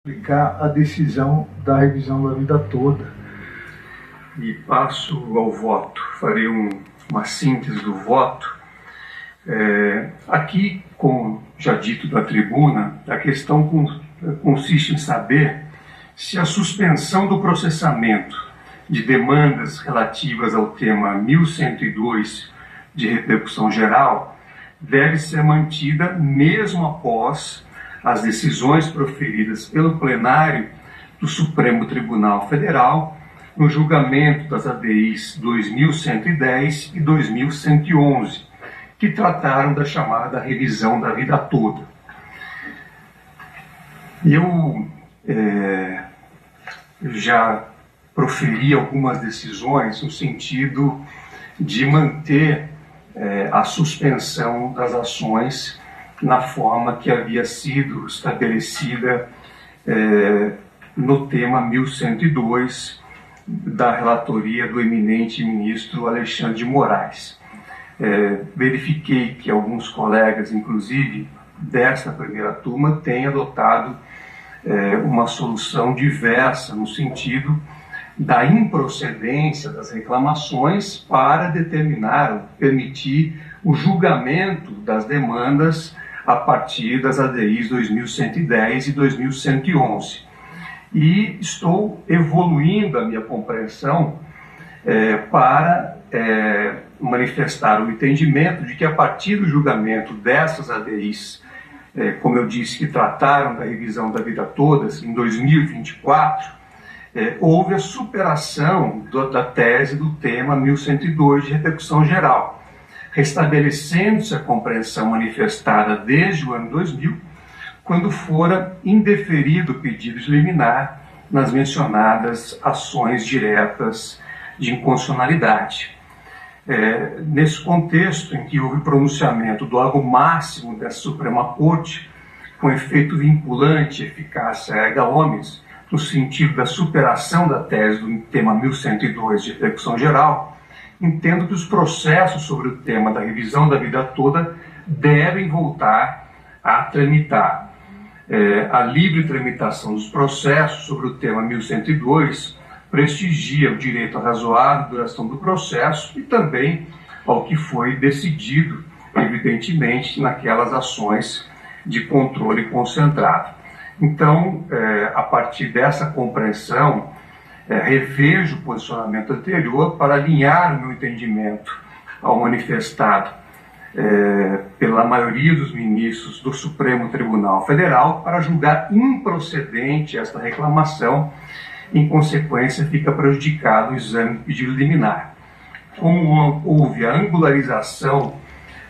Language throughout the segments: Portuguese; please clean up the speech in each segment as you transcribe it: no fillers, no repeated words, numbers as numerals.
Aplicar a decisão da revisão da vida toda. E passo ao voto. Farei uma síntese do voto. Aqui, como já dito da tribuna, a questão consiste em saber se a suspensão do processamento de demandas relativas ao tema 1102 de repercussão geral deve ser mantida mesmo após as decisões proferidas pelo plenário do Supremo Tribunal Federal no julgamento das ADIs 2110 e 2111, que trataram da chamada revisão da vida toda. Eu já proferi algumas decisões no sentido de manter a suspensão das ações na forma que havia sido estabelecida no tema 1102 da relatoria do eminente ministro Alexandre de Moraes. Verifiquei que alguns colegas, inclusive desta primeira turma, têm adotado uma solução diversa no sentido da improcedência das reclamações para determinar ou permitir o julgamento das demandas a partir das ADIs 2110 e 2111. E estou evoluindo a minha compreensão para manifestar o entendimento de que a partir do julgamento dessas ADIs, como eu disse, que trataram da revisão da vida toda, em 2024, houve a superação da tese do tema 1102 de repercussão geral, restabelecendo-se a compreensão manifestada desde o ano 2000, quando fora indeferido o pedido de liminar nas mencionadas ações diretas de inconstitucionalidade. Nesse contexto em que houve pronunciamento do órgão máximo da Suprema Corte, com efeito vinculante e eficácia erga omnes, no sentido da superação da tese do tema 1102 de repercussão geral, entendo que os processos sobre o tema da revisão da vida toda devem voltar a tramitar. A livre tramitação dos processos sobre o tema 1102 prestigia o direito à razoável duração do processo e também ao que foi decidido, evidentemente, naquelas ações de controle concentrado. Então, a partir dessa compreensão, revejo o posicionamento anterior para alinhar o meu entendimento ao manifestado pela maioria dos ministros do Supremo Tribunal Federal para julgar improcedente esta reclamação. Em consequência, fica prejudicado o exame do pedido liminar. Como houve a angularização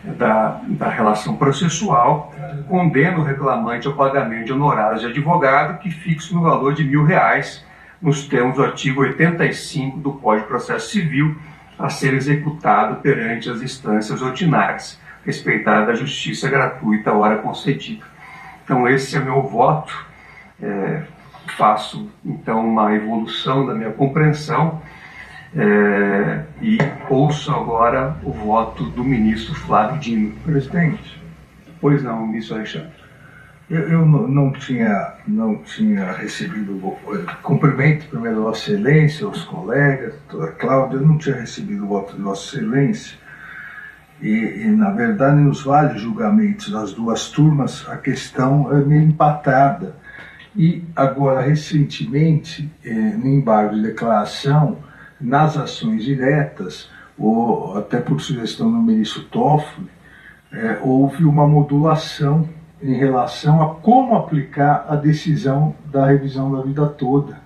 da relação processual, condena o reclamante ao pagamento de honorários de advogado que fixo no valor de R$1.000, nos termos do artigo 85 do Código de Processo Civil, a ser executado perante as instâncias ordinárias, respeitada a justiça gratuita à hora concedida. Então esse é meu voto. Faço então uma evolução da minha compreensão e ouço agora o voto do ministro Flávio Dino. Presidente, Pois não, ministro Alexandre. eu não tinha recebido, cumprimento primeiro Vossa Excelência, os colegas, doutora Cláudia, eu não tinha recebido o voto de Vossa Excelência e na verdade, nos vários julgamentos das duas turmas, a questão é meio empatada. E agora, recentemente, no embargo de declaração, nas ações diretas, ou até por sugestão do ministro Toffoli, houve uma modulação em relação a como aplicar a decisão da revisão da vida toda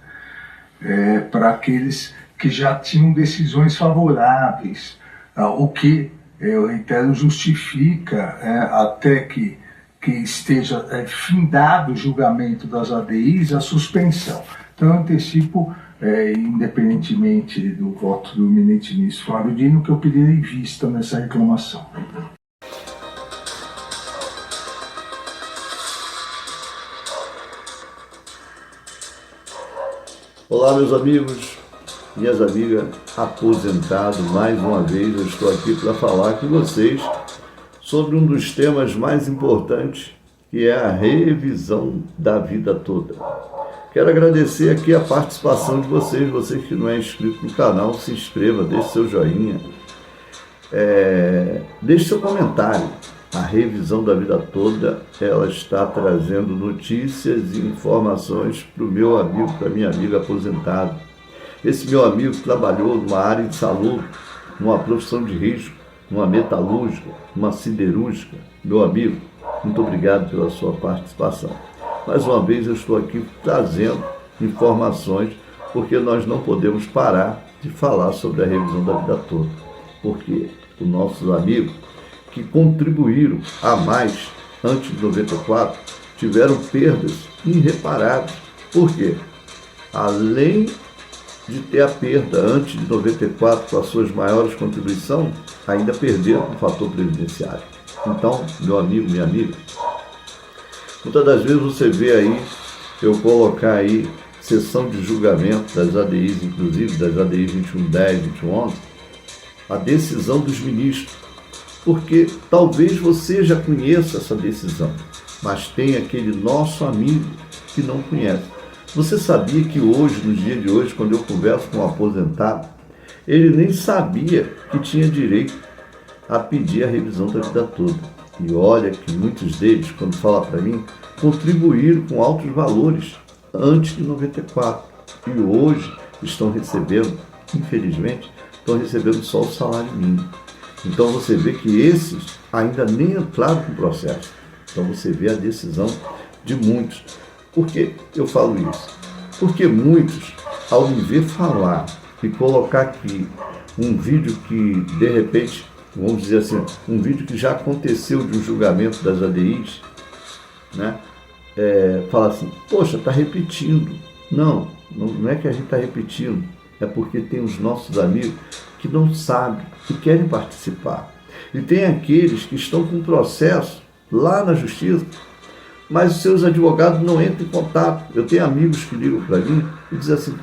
para aqueles que já tinham decisões favoráveis, o que, eu reitero, justifica até que esteja findado o julgamento das ADIs, a suspensão. Então eu antecipo, independentemente do voto do eminente ministro Flávio Dino, que eu pedirei vista nessa reclamação. Olá, meus amigos, minhas amigas, aposentado, mais uma vez eu estou aqui para falar com vocês sobre um dos temas mais importantes que é a revisão da vida toda. Quero agradecer aqui a participação de vocês. Você que não é inscrito no canal, se inscreva, deixe seu joinha, deixe seu comentário. A revisão da vida toda, ela está trazendo notícias e informações para o meu amigo, para a minha amiga aposentado. Esse meu amigo trabalhou numa área de saúde, numa profissão de risco, numa metalúrgica, numa siderúrgica. Meu amigo, muito obrigado pela sua participação. Mais uma vez eu estou aqui trazendo informações, porque nós não podemos parar de falar sobre a revisão da vida toda. Porque os nossos amigos que contribuíram a mais antes de 94 tiveram perdas irreparáveis. Por quê? Além de ter a perda antes de 94 com as suas maiores contribuições, ainda perderam o fator previdenciário. Então, meu amigo, minha amiga, muitas das vezes você vê aí, eu colocar aí sessão de julgamento das ADIs, inclusive das ADIs 2110, 2111, a decisão dos ministros, porque talvez você já conheça essa decisão, mas tem aquele nosso amigo que não conhece. Você sabia que hoje, no dia de hoje, quando eu converso com um aposentado, ele nem sabia que tinha direito a pedir a revisão da vida toda. E olha que muitos deles, quando falam para mim, contribuíram com altos valores antes de 94. E hoje estão recebendo, infelizmente, estão recebendo só o salário mínimo. Então você vê que esses ainda nem entraram com o processo. Então você vê a decisão de muitos. Por que eu falo isso? Porque muitos, ao me ver falar e colocar aqui um vídeo que, de repente, vamos dizer assim, um vídeo que já aconteceu de um julgamento das ADIs, né? Fala assim, poxa, está repetindo. Não é que a gente está repetindo, é porque tem os nossos amigos que não sabem e querem participar. E tem aqueles que estão com processo lá na justiça, mas os seus advogados não entram em contato. Eu tenho amigos que ligam para mim e dizem assim,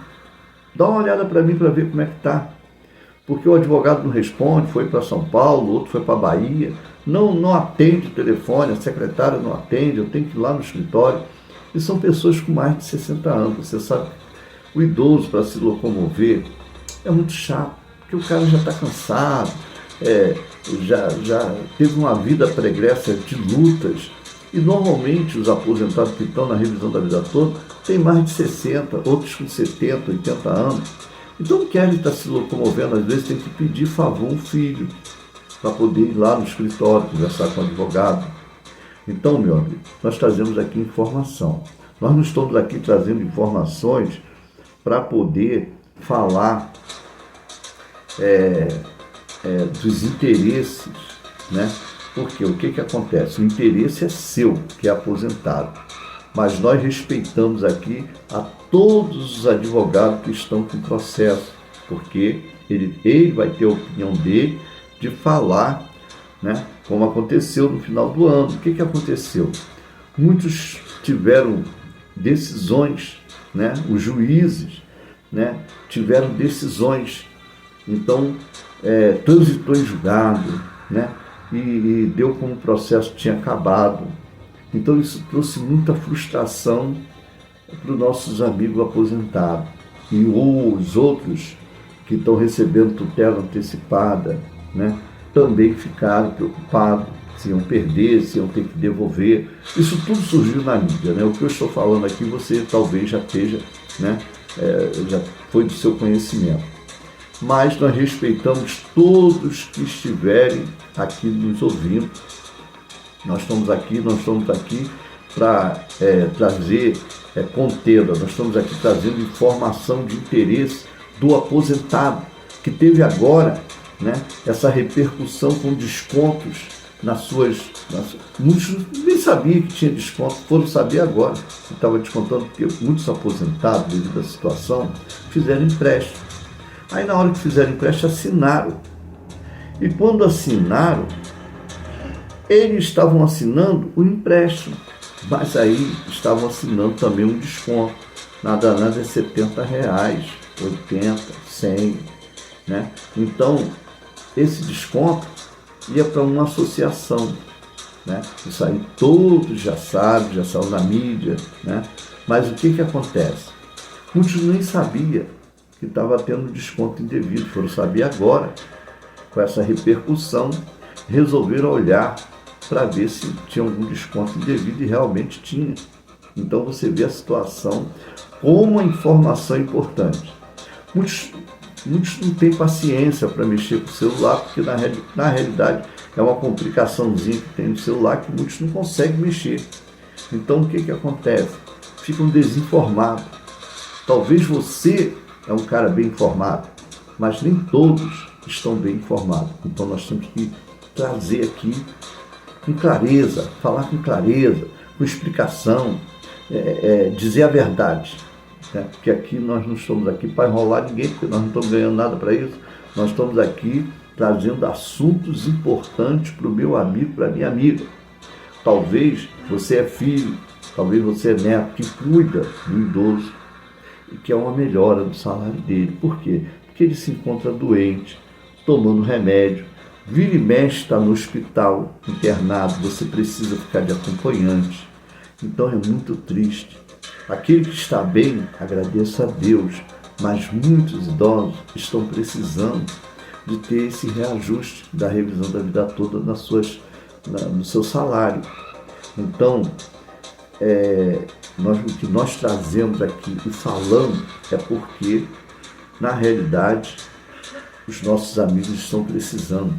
dá uma olhada para mim para ver como é que está. Porque o advogado não responde, foi para São Paulo, outro foi para Bahia, não atende o telefone, a secretária não atende, eu tenho que ir lá no escritório. E são pessoas com mais de 60 anos, você sabe, o idoso para se locomover é muito chato, porque o cara já está cansado, já teve uma vida pregressa de lutas. E normalmente os aposentados que estão na revisão da vida toda têm mais de 60, outros com 70, 80 anos. Então não querem estar se locomovendo, às vezes tem que pedir favor um filho para poder ir lá no escritório, conversar com o advogado. Então, meu amigo, nós trazemos aqui informação. Nós não estamos aqui trazendo informações para poder falar dos interesses, né? Porque o que acontece? O interesse é seu, que é aposentado. Mas nós respeitamos aqui a todos os advogados que estão com processo, porque ele vai ter a opinião dele de falar, né, como aconteceu no final do ano. O que aconteceu? Muitos tiveram decisões, né, os juízes, né, tiveram decisões, então transitou em julgado, né, e deu como o processo tinha acabado. Então isso trouxe muita frustração para os nossos amigos aposentados. E os outros que estão recebendo tutela antecipada, né, também ficaram preocupados se iam perder, se iam ter que devolver. Isso tudo surgiu na mídia, né? O que eu estou falando aqui você talvez já esteja, né, já foi do seu conhecimento. Mas nós respeitamos todos que estiverem aqui nos ouvindo. Nós estamos aqui para trazer contenda, nós estamos aqui trazendo informação de interesse do aposentado, que teve agora, né, essa repercussão com descontos muitos nem sabiam que tinha desconto, foram saber agora que estava descontando, porque muitos aposentados, devido à situação, fizeram empréstimo. Aí na hora que fizeram empréstimo, assinaram. E quando assinaram, eles estavam assinando o empréstimo, mas aí estavam assinando também um desconto. Nada é R$70, 80, 100, né? Então, esse desconto ia para uma associação. né? Isso aí todos já sabem, já saiu na mídia, né? Mas o que acontece? Muitos nem sabiam que estava tendo desconto indevido, foram saber agora, com essa repercussão, resolveram olhar para ver se tinha algum desconto indevido, e realmente tinha. Então você vê a situação como a informação é importante. Muitos não têm paciência para mexer com o celular, porque na realidade é uma complicaçãozinha que tem no celular que muitos não conseguem mexer. Então o que acontece? Ficam desinformados. Talvez você é um cara bem informado, mas nem todos estão bem informados. Então nós temos que trazer aqui com clareza, falar com clareza, com explicação, dizer a verdade. Né? Porque aqui nós não estamos aqui para enrolar ninguém, porque nós não estamos ganhando nada para isso. Nós estamos aqui trazendo assuntos importantes para o meu amigo, para a minha amiga. Talvez você é filho, talvez você é neto que cuida do idoso e quer uma melhora do salário dele. Por quê? Porque ele se encontra doente, tomando remédio, vira e mexe, está no hospital, internado, você precisa ficar de acompanhante. Então é muito triste. Aquele que está bem, agradeça a Deus, mas muitos idosos estão precisando de ter esse reajuste da revisão da vida toda no seu salário. Então, o que nós trazemos aqui e falamos é porque, na realidade, os nossos amigos estão precisando,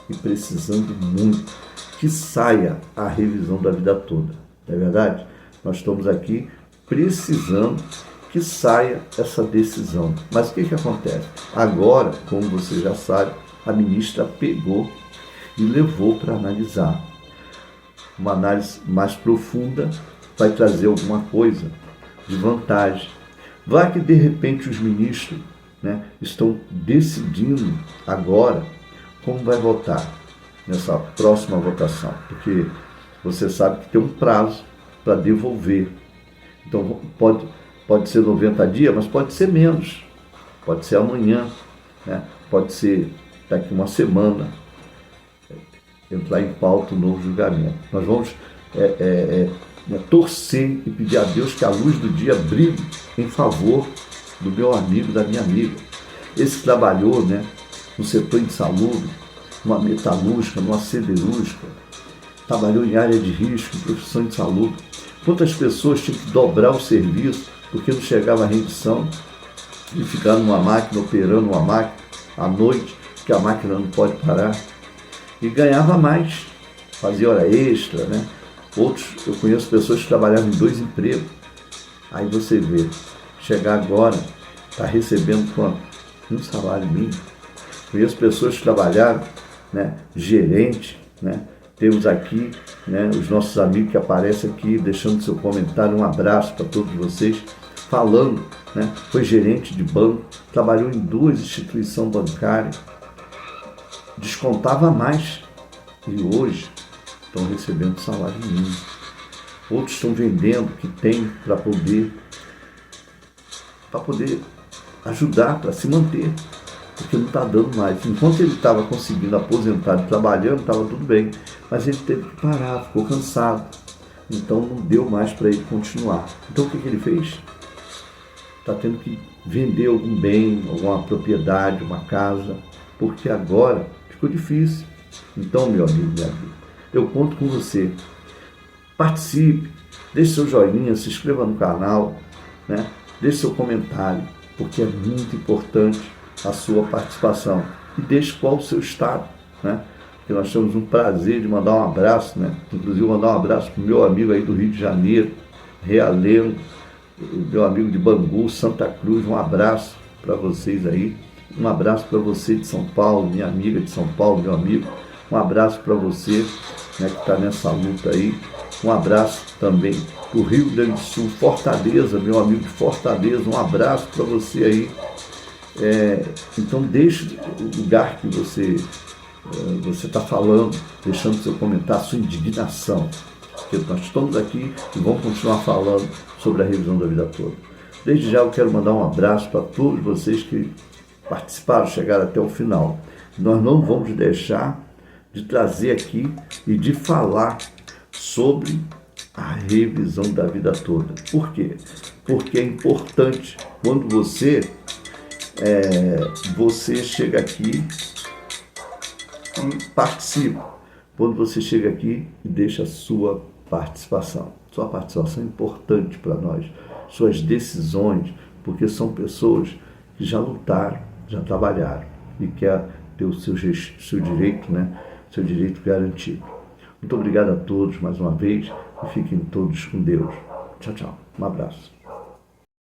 e precisando muito, que saia a revisão da vida toda. Não é verdade? Nós estamos aqui precisando que saia essa decisão. Mas o que acontece? Agora, como você já sabe, a ministra pegou e levou para analisar. Uma análise mais profunda vai trazer alguma coisa de vantagem. Vai que de repente os ministros, né, estão decidindo agora como vai votar nessa próxima votação, porque você sabe que tem um prazo para devolver. Então pode ser 90 dias, mas pode ser menos, pode ser amanhã, né? Pode ser daqui uma semana, entrar em pauta o novo julgamento. Nós vamos torcer e pedir a Deus que a luz do dia brilhe em favor do meu amigo, da minha amiga. Esse que trabalhou, né, no setor insalubre, numa metalúrgica, numa siderúrgica, trabalhou em área de risco, em profissão insalubre. Quantas pessoas tinham que dobrar o serviço porque não chegava a rendição e ficar numa máquina, operando uma máquina à noite, que a máquina não pode parar, e ganhava mais, fazia hora extra, né? Outros, eu conheço pessoas que trabalhavam em 2 empregos. Aí você vê, chegar agora, está recebendo quanto? Um salário mínimo. Conheço pessoas que trabalharam, né, gerente, né? Temos aqui, né, os nossos amigos que aparecem aqui, deixando seu comentário, um abraço para todos vocês, falando, né, foi gerente de banco, trabalhou em 2 instituições bancárias, descontava mais e hoje estão recebendo salário mínimo. Outros estão vendendo o que tem para poder ajudar, para se manter, porque não está dando mais. Enquanto ele estava conseguindo aposentar e trabalhando, estava tudo bem, mas ele teve que parar, ficou cansado, então não deu mais para ele continuar. Então o que ele fez? Está tendo que vender algum bem, alguma propriedade, uma casa, porque agora ficou difícil. Então, meu amigo, minha amiga, eu conto com você. Participe, deixe seu joinha, se inscreva no canal, né? Deixe seu comentário, porque é muito importante a sua participação. E deixe qual o seu estado, né? Porque nós temos um prazer de mandar um abraço, né? Inclusive mandar um abraço para o meu amigo aí do Rio de Janeiro, Realengo, meu amigo de Bangu, Santa Cruz, um abraço para vocês aí. Um abraço para você de São Paulo, minha amiga de São Paulo, meu amigo. Um abraço para você, né, que está nessa luta aí. Um abraço também para o Rio Grande do Sul, Fortaleza, meu amigo de Fortaleza. Um abraço para você aí. Então deixe o lugar que você está falando, deixando seu comentário, sua indignação. Porque nós estamos aqui e vamos continuar falando sobre a revisão da vida toda. Desde já eu quero mandar um abraço para todos vocês que participaram, chegaram até o final. Nós não vamos deixar de trazer aqui e de falar sobre a revisão da vida toda. Por quê? Porque é importante quando você chega aqui e participa. Quando você chega aqui e deixa a sua participação. Sua participação é importante para nós. Suas decisões, porque são pessoas que já lutaram, já trabalharam e quer ter o seu direito, né? Seu direito garantido. Muito obrigado a todos mais uma vez e fiquem todos com Deus. Tchau, tchau. Um abraço.